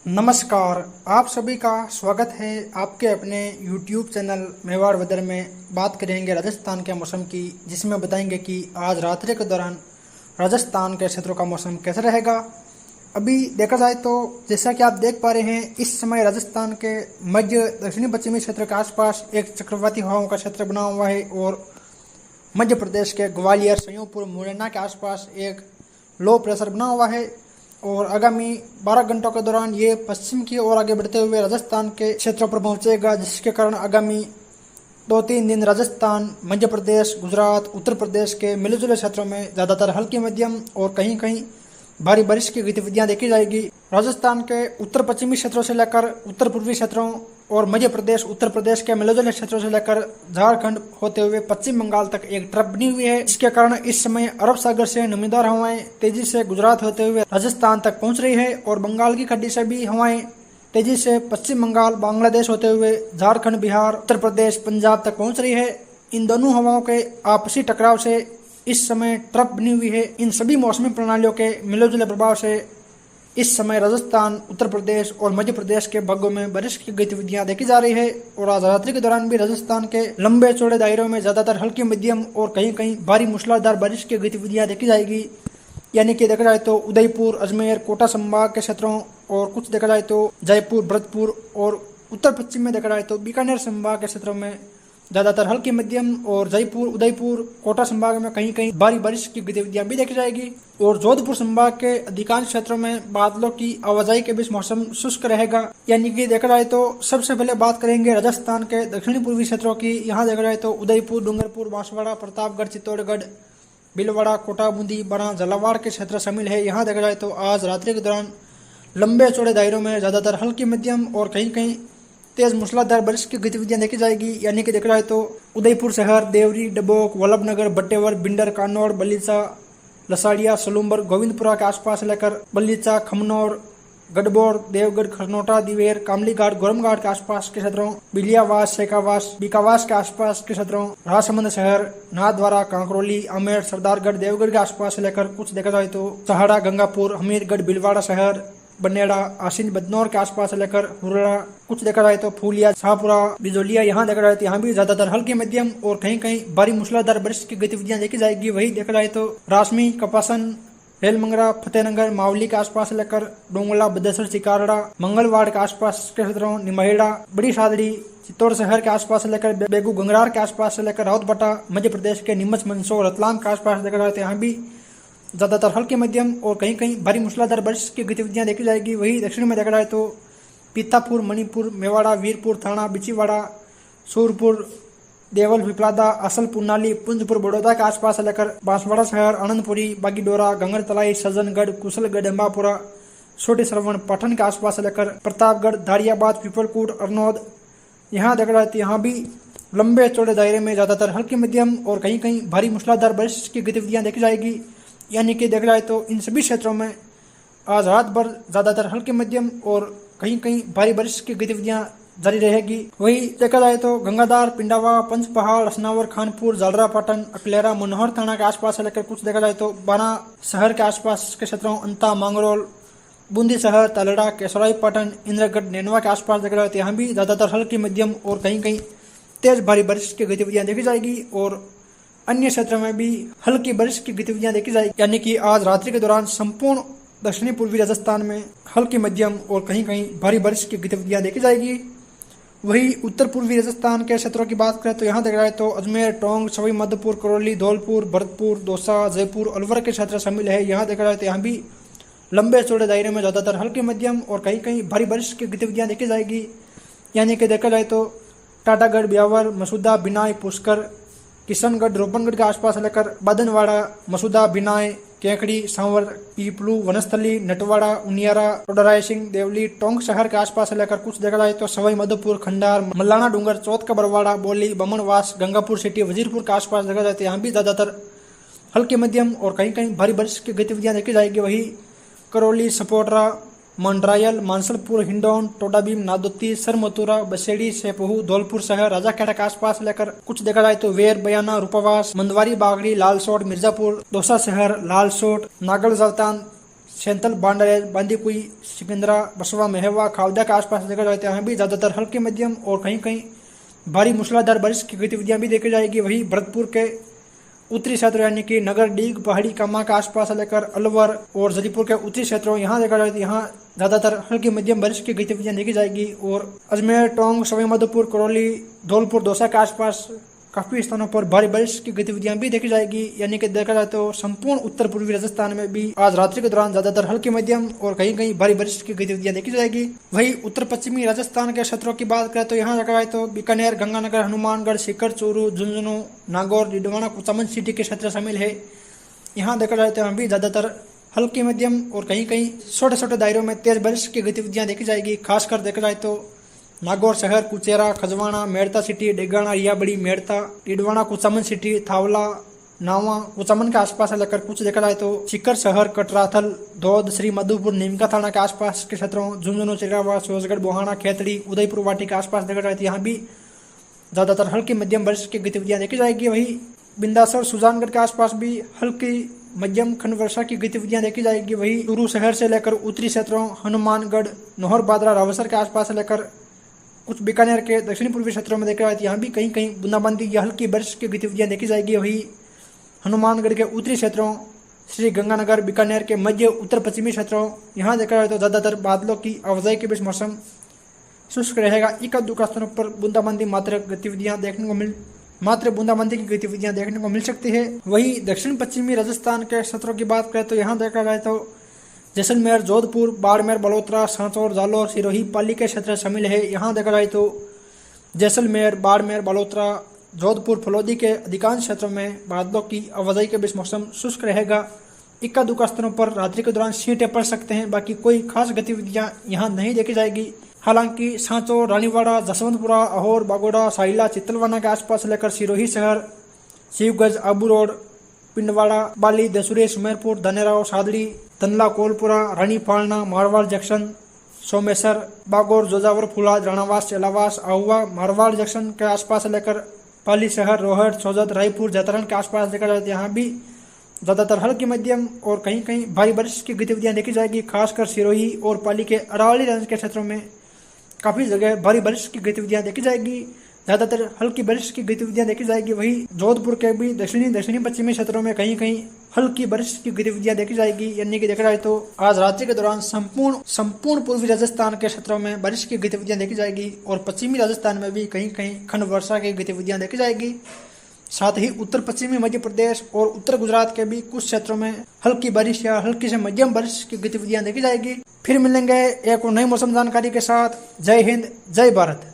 नमस्कार, आप सभी का स्वागत है आपके अपने YouTube चैनल मेवाड़ वेदर में। बात करेंगे राजस्थान के मौसम की, जिसमें बताएंगे कि आज रात्रि के दौरान राजस्थान के क्षेत्रों का मौसम कैसा रहेगा। अभी देखा जाए तो जैसा कि आप देख पा रहे हैं, इस समय राजस्थान के मध्य दक्षिणी पश्चिमी क्षेत्र के आसपास एक चक्रवाती हवाओं का क्षेत्र बना हुआ है और मध्य प्रदेश के ग्वालियर, संयूपुर, मुरैना के आसपास एक लो प्रेशर बना हुआ है और आगामी 12 घंटों के दौरान ये पश्चिम की ओर आगे बढ़ते हुए राजस्थान के क्षेत्रों पर पहुंचेगा, जिसके कारण आगामी 2-3 दिन राजस्थान, मध्य प्रदेश, गुजरात, उत्तर प्रदेश के मिले जुले क्षेत्रों में ज़्यादातर हल्की मध्यम और कहीं कहीं भारी बारिश की गतिविधियां देखी जाएगी। राजस्थान के उत्तर पश्चिमी क्षेत्रों से लेकर उत्तर पूर्वी क्षेत्रों और मध्य प्रदेश, उत्तर प्रदेश के मिले जुले क्षेत्रों से लेकर झारखंड होते हुए पश्चिम बंगाल तक एक ट्रप बनी हुई है, जिसके कारण इस समय अरब सागर से नमीदार हवाएं तेजी से गुजरात होते हुए राजस्थान तक पहुंच रही है और बंगाल की खाड़ी से भी हवाएं तेजी से पश्चिम बंगाल, बांग्लादेश होते हुए झारखंड, बिहार, उत्तर प्रदेश, पंजाब तक पहुंच रही है। इन दोनों हवाओं के आपसी टकराव से इस समय ट्रप बनी हुई है। इन सभी मौसमी प्रणालियों के मिले जुले प्रभाव से इस समय राजस्थान, उत्तर प्रदेश और मध्य प्रदेश के भागों में बारिश की गतिविधियां देखी जा रही है और आज रात्रि के दौरान भी राजस्थान के लंबे चौड़े दायरों में ज्यादातर हल्की मध्यम और कहीं कहीं भारी मूसलाधार बारिश की गतिविधियां देखी जाएगी। यानी कि देखा जाए तो उदयपुर, अजमेर, कोटा संभाग के क्षेत्रों और कुछ देखा जाए तो जयपुर, भरतपुर और उत्तर पश्चिम में देखा जाए तो बीकानेर संभाग के क्षेत्रों में ज्यादातर हल्की मध्यम और जयपुर, उदयपुर, कोटा संभाग में कहीं कहीं भारी बारिश की गतिविधियां भी देखी जाएगी और जोधपुर संभाग के अधिकांश क्षेत्रों में बादलों की आवाजाही के बीच मौसम शुष्क रहेगा। यानी कि देखा जाए तो सबसे पहले बात करेंगे राजस्थान के दक्षिणी पूर्वी क्षेत्रों की। यहाँ देखा जाए तो उदयपुर, डूंगरपुर, बांसवाड़ा, प्रतापगढ़, चित्तौड़गढ़, भीलवाड़ा, कोटा, बूंदी, बना, झालावाड़ के क्षेत्र शामिल है। यहाँ देखा जाए तो आज रात्रि के दौरान लंबे चौड़े दायरों में ज्यादातर हल्की मध्यम और कहीं कहीं तेज मूसलाधार बारिश की गतिविधियां देखी जाएगी। यानी कि देखा जाए तो उदयपुर शहर, देवरी, डबोक, वल्लभनगर, बट्टेवर, बिंडर, कानौड़, बलीचा, लसाड़िया, सलूम्बर, गोविंदपुरा के आसपास लेकर बलीचा, खमनौर, गढ़बोर, देवगढ़, खरनोटा, दिवेर, कामलीघाट, गोरमघाट के आसपास के क्षेत्रों, बिलियावास, शेखावास, बीकावास के आसपास के क्षेत्रों, राजसमंद शहर, नाथद्वारा, कांकरोली, आमेर, सरदारगढ़, देवगढ़ के आसपास से लेकर कुछ देखा जाए तो सहाड़ा, गंगापुर, हमीरगढ़, भीलवाड़ा शहर, बनेड़ा, आसीन, बदनौर के आसपास से लेकर हुर्रा, कुछ देखा जाए तो फूलिया, शाहपुरा, बिजोलिया, यहाँ देखा जाए तो यहाँ भी ज्यादातर हल्की मध्यम और कहीं कहीं भारी मूसलाधार बारिश की गतिविधियां देखी जाएगी। वही देखा जाए तो रासमी, कपासन, रेलमंगरा, फतेहनगर, मावली के आसपास से लेकर डोंगला, बदेसर, चिकारड़ा, मंगलवाड़ के आसपास के क्षेत्रों, निमहेड़ा, बड़ी सादड़ी, चित्तौड़ शहर के आसपास से लेकर बेगू, गंगरार के आसपास से लेकर राउतबटा, मध्य प्रदेश के नीमच, मंदसौर, रतलाम के आसपास देखा जाए तो यहाँ भी ज्यादातर हल्के मध्यम और कहीं कहीं भारी मूसलाधार बारिश की गतिविधियां देखी जाएगी। वही दक्षिण में देखा जाए तो पीतापुर, मणिपुर, मेवाड़ा, वीरपुर, थाना, बिचीवाड़ा, सूरपुर, देवल, पिपलादा, असल, पुनाली, पुंजपुर, बड़ौदा के आसपास से लेकर बांसवाड़ा शहर, आनंदपुरी, बागीडोरा, गंगरतलाई, सज्जनगढ़, कुशलगढ़, अंबापुरा, छोटे श्रवण, पाटन के आसपास से लेकर प्रतापगढ़, धारियाबाद, पीपलकूट, अरनौद, यहाँ देखा जाए तो यहाँ भी लंबे चौड़े दायरे में ज्यादातर हल्की मध्यम और कहीं कहीं भारी मूसलाधार बारिश की गतिविधियां देखी जाएगी। यानी कि देखा जाए तो इन सभी क्षेत्रों में आज रात भर ज्यादातर हल्के मध्यम और कहीं कहीं भारी बारिश की गतिविधियां जारी रहेगी। वही देखा जाए तो गंगाधार, पिंडावा, पंचपहाड़, असनावर, खानपुर, जालरा, पाटन, अकलेरा, मनोहर थाना के आसपास से लेकर कुछ देखा जाए तो बाना शहर के आसपास के क्षेत्रों, अंता, मांगरोल, बूंदी शहर, तलड़ा, केसराई, पाटन, इंद्रगढ़, नैनवा के आसपास देखा जाए तो यहाँ भी ज्यादातर हल्की मध्यम और कहीं कहीं तेज भारी बारिश की गतिविधियां देखी जाएगी और अन्य क्षेत्रों में भी हल्की बारिश की गतिविधियां देखी जाएगी। यानी कि आज रात्रि के दौरान संपूर्ण दक्षिणी पूर्वी राजस्थान में हल्की मध्यम और कहीं कहीं भारी बारिश की गतिविधियां देखी जाएगी। वही उत्तर पूर्वी राजस्थान के क्षेत्रों की बात करें तो यहाँ देखा जाए तो अजमेर, टोंक, सवाई माधोपुर, करौली, धौलपुर, भरतपुर, दौसा, जयपुर, अलवर के क्षेत्र शामिल है। यहाँ देखा जाए तो यहाँ भी लंबे चौड़े दायरे में ज्यादातर हल्की मध्यम और कहीं कहीं भारी बारिश की गतिविधियां देखी जाएगी। यानी कि देखा जाए तो टाटागढ़, ब्यावर, मसूदा, बिनाई, पुष्कर, किशनगढ़, रोपनगढ़ के आसपास लेकर बादनवाड़ा, मसूदा, बिनाई, केकड़ी, सांवर, पीपलू, वनस्थली, नटवाड़ा, उनियारा, टोडराय सिंह, देवली, टोंक शहर के आसपास लेकर कुछ देखा जाए तो सवाई माधोपुर, खंडार, मल्लाना डूंगर, चौथ का बरवाड़ा, बोली, बमनवास, गंगापुर सिटी, वजीरपुर के आसपास देखा जाए तो यहाँ भी ज्यादातर हल्के मध्यम और कहीं कहीं भारी बारिश की गतिविधियां देखी जाएगी। वही करौली, सपोटरा, मंडरायल, मानसलपुर, हिंडौन, टोडाभीम, नादोती, सरमथुरा, बसेड़ी, सेपहू, धौलपुर शहर, राजाखेड़ा के आसपास लेकर कुछ देखा जाए तो वेर, बयाना, रूपावास, मंदवारी, बागड़ी, लालसोट, मिर्जापुर, दौसा शहर, लालसोट, नागल, जलतान, सेंथल, बांडरेज, बांदीकुई, सिकंदरा, बसवा, मेहवा, खावड़ा के आसपास देखा जाए तो यहाँ भी ज़्यादातर हल्की मध्यम और कहीं कहीं भारी मूसलाधार बारिश की गतिविधियां भी देखी जाएगी। वहीं भरतपुर के उत्तरी क्षेत्र यानी कि नगर, डीग, पहाड़ी, कामा के आसपास से लेकर अलवर और जरीपुर के उत्तरी क्षेत्रों यहाँ देखा जाए तो यहाँ ज़्यादातर हल्की मध्यम बारिश की गतिविधियां देखी जाएगी। और अजमेर, टोंक, सवाईमाधोपुर, करौली, धौलपुर, दौसा के आसपास काफ़ी स्थानों पर भारी बारिश की गतिविधियां भी देखी जाएगी। यानी कि देखा जाए तो संपूर्ण उत्तर पूर्वी राजस्थान में भी आज रात्रि के दौरान ज्यादातर हल्की मध्यम और कहीं कहीं भारी बारिश की गतिविधियां देखी जाएगी। वहीं उत्तर पश्चिमी राजस्थान के क्षेत्रों की बात करें तो यहाँ देखा जाए तो बीकानेर, गंगानगर, हनुमानगढ़, सीकर, चूरू, झुंझुनू, नागौर, डीडवाना, कुचामन सिटी के क्षेत्र शामिल है। यहाँ देखा जाए तो यहाँ भी ज्यादातर हल्की मध्यम और कहीं कहीं छोटे छोटे दायरों में तेज बारिश की गतिविधियां देखी जाएगी। खासकर देखा जाए तो नागौर शहर, कुचेरा, खजवाना, मेड़ता सिटी, डेगाना, रियाबड़ी, मेड़ता, डीडवाना, कुचामन सिटी, थावला, नावा, कुचामन के आसपास लेकर कुछ देखा जाए तो सीकर शहर, कटराथल, धौद, श्री मधुपुर, नीमका थाना के आसपास के क्षेत्रों, झुंझुनू, चिरावा, सोजगढ़, बोहाना, खेतड़ी, उदयपुर वाटी के आसपास देखा जाए तो यहाँ भी ज्यादातर हल्की मध्यम बारिश की गतिविधियां देखी जाएगी। वहीं बिंदासर, सुजानगढ़ के आसपास भी हल्की मध्यम खंड वर्षा की गतिविधियां देखी जाएगी। वहीं चूरू शहर से लेकर उत्तरी क्षेत्रों, हनुमानगढ़, नौहर, बादरा, रावसर के आसपास से लेकर कुछ बीकानेर के दक्षिणी पूर्वी क्षेत्रों में देखा जाए तो यहाँ भी कहीं कहीं बूंदाबांदी या हल्की बारिश की गतिविधियां देखी जाएगी। वहीं हनुमानगढ़ के उत्तरी क्षेत्रों, श्री गंगानगर, बीकानेर के मध्य उत्तर पश्चिमी क्षेत्रों यहाँ देखा जाए तो ज्यादातर बादलों की आवाजाही के बीच मौसम शुष्क रहेगा। एक दो स्थानों पर बूंदाबांदी मात्र बूंदाबांदी की गतिविधियां देखने को मिल सकती है। वहीं दक्षिण पश्चिमी राजस्थान के क्षेत्रों की बात करें तो यहाँ देखा जाए तो जैसलमेर, जोधपुर, बाड़मेर, बलोत्रा, सांचौर, जालौर, सिरोही, पाली के क्षेत्र शामिल है। यहाँ देखा जाए तो जैसलमेर, बाड़मेर, बलोत्रा, जोधपुर, फलोदी के अधिकांश क्षेत्रों में बादलों की आवाजाही के बीच मौसम शुष्क रहेगा। इक्का दुक्का स्थानों पर रात्रि के दौरान छींटे पड़ सकते हैं, बाकी कोई खास गतिविधियां यहाँ नहीं देखी जाएगी। हालांकि सांचौर, रानीवाड़ा, जसवंतपुरा, अहोर, बागोड़ा, साइला, चित्तलवाना के आसपास लेकर सिरोही शहर, शिवगंज, आबू रोड, पिंडवाड़ा, बाली, दसूरे, सुमेरपुर, धनेराव, सादड़ी, तंदला, कोलपुरा, रानी फालना, मारवाड़ जंक्शन, सोमेसर, बागौर, जोजावर, फुलाद, राणावास, चेलावास, आहुआ, मारवाड़ जंक्शन के आसपास लेकर पाली शहर, रोहट, सोजत, रायपुर, जतरन के आसपास देखा जाए तो यहाँ भी ज्यादातर हल्की मध्यम और कहीं कहीं भारी बारिश की गतिविधियां देखी जाएगी। खासकर सिरोही और पाली के अरावली रेंज के क्षेत्रों में काफी जगह भारी बारिश की गतिविधियां देखी जाएगी। ज्यादातर हल्की बारिश की गतिविधियां देखी जाएगी। वहीं जोधपुर के भी दक्षिणी पश्चिमी क्षेत्रों में कहीं कहीं हल्की बारिश की गतिविधियां देखी जाएगी। यानी कि देखा जाए तो आज रात्रि के दौरान संपूर्ण पूर्वी राजस्थान के क्षेत्रों में बारिश की गतिविधियां देखी जाएगी और पश्चिमी राजस्थान में भी कहीं कहीं खंड वर्षा की गतिविधियां देखी जाएगी। साथ ही उत्तर पश्चिमी मध्य प्रदेश और उत्तर गुजरात के भी कुछ क्षेत्रों में हल्की बारिश या हल्की से मध्यम बारिश की गतिविधियां देखी जाएगी। फिर मिलेंगे एक और नई मौसम जानकारी के साथ। जय हिंद, जय भारत।